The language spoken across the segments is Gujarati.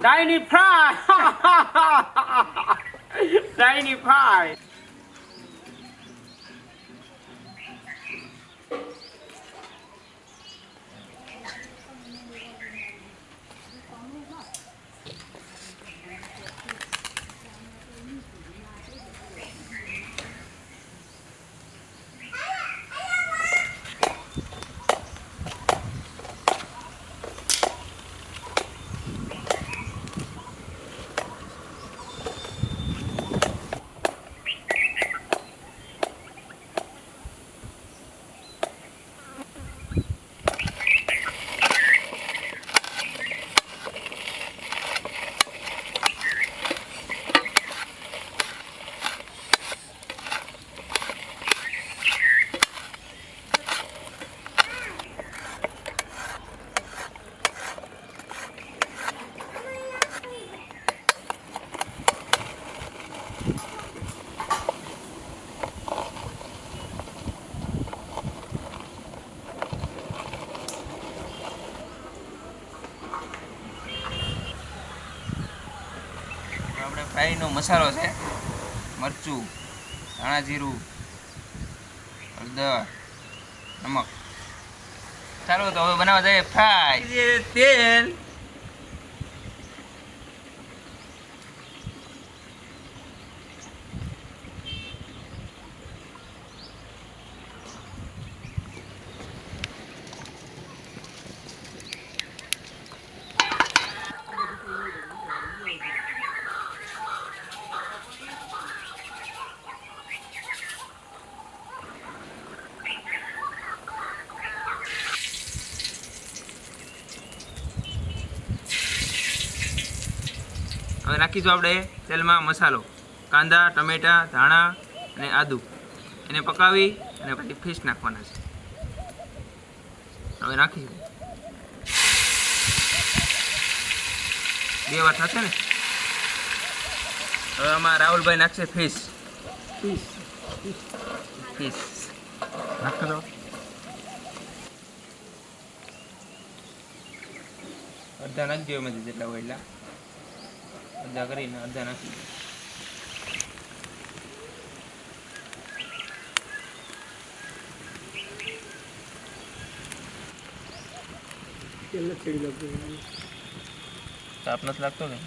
Tiny fry. Tiny fry. આપણે ફ્રાઈનો મસાલો છે, મરચું, ધાણા જીરું, હળદર, નમક. ચાલો તો હવે બનાવવા જઈએ ફ્રાય. તેલ, હવે નાખીશું આપણે તેલમાં મસાલો, કાંદા, ટમેટા, ધાણા અને આદુ. એને પકાવી અને પછી ફિશ નાખવાના છે. હવે નાખીશું. 2 વાર થશે ને. હવે આમાં રાહુલભાઈ નાખશે ફિશ. નાખો. અડધા નાખજો એમાંથી જેટલા હોય એટલા. અડધા કરીને અડધા નાખી. તાપ નથી લાગતો ને?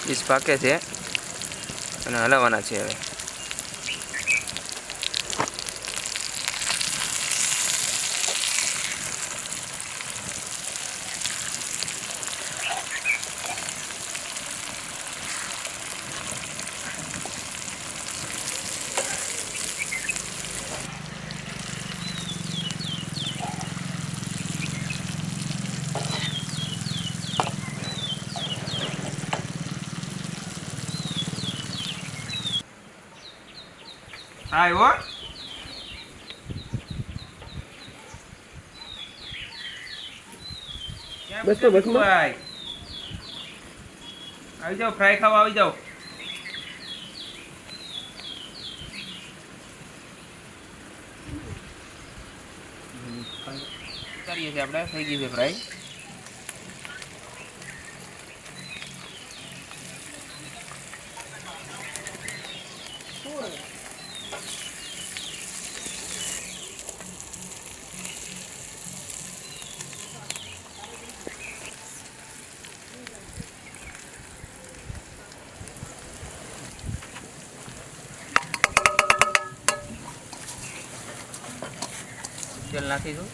પીસ પાકે છે અને હલાવવાના છે હવે. Hai, wo. બસ ભાઈ આવી જાઓ, ફ્રાય ખાવા આવી જાઓ. કરીએ છીએ આપણે. થઈ ગઈ છે ફ્રાય. તેલ નાખીશું.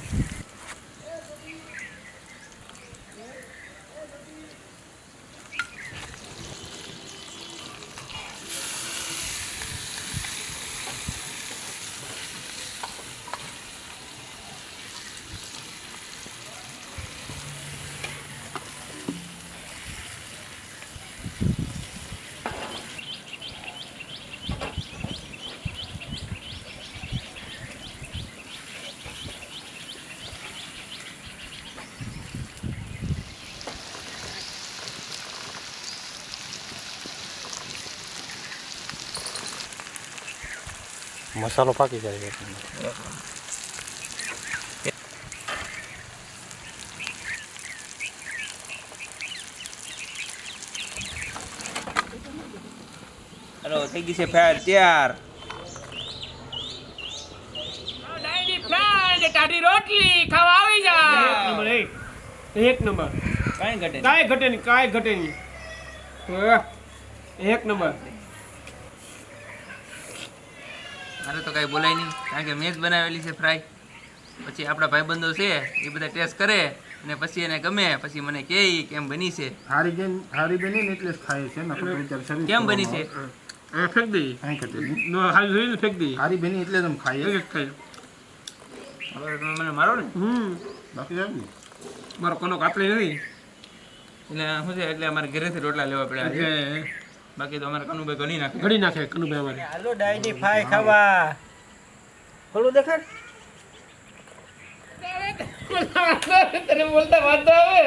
મસાલો પાકી જાય. હલો થઈ ગઈ છે ફ્રાય તૈયાર. ટાઢી રોટલી ખાવા આવી જા. એક નંબર કાંઈ ઘટે કાંઈ ઘટે નહીં, કાંઈ ઘટે નહીં. એક નંબર. મારે તો કાંઈ બોલાય નહીં કારણ કે મેં જ બનાવેલી છે ફ્રાય. પછી આપણા ભાઈબંધો છે એ બધા ટેસ્ટ કરે અને પછી એને ગમે પછી મને કહે કેમ બની છે, હારી બની ને એટલે જ ખાય છે. કેમ બની છે. ફેંક દઈ નો હાલ જોઈને ફેંક દઈ. હારી બની એટલે જ ખાય. એક જ ખાઈ. હવે તમે મને મારો ને બાકી જાય ને. મારો કોનો કાપલી નથી. એટલે શું છે એટલે અમારે ઘરેથી રોટલા લેવા પડ્યા છે. બાકી તો અમારે કનુભાઈ ગણી નાખે. ઘડી નાખે કનુભાઈ અમારે. હાલો ડાયની ફાય ખાવા. ખોલું દેખાડ. તને બોલતા વાંધો આવે.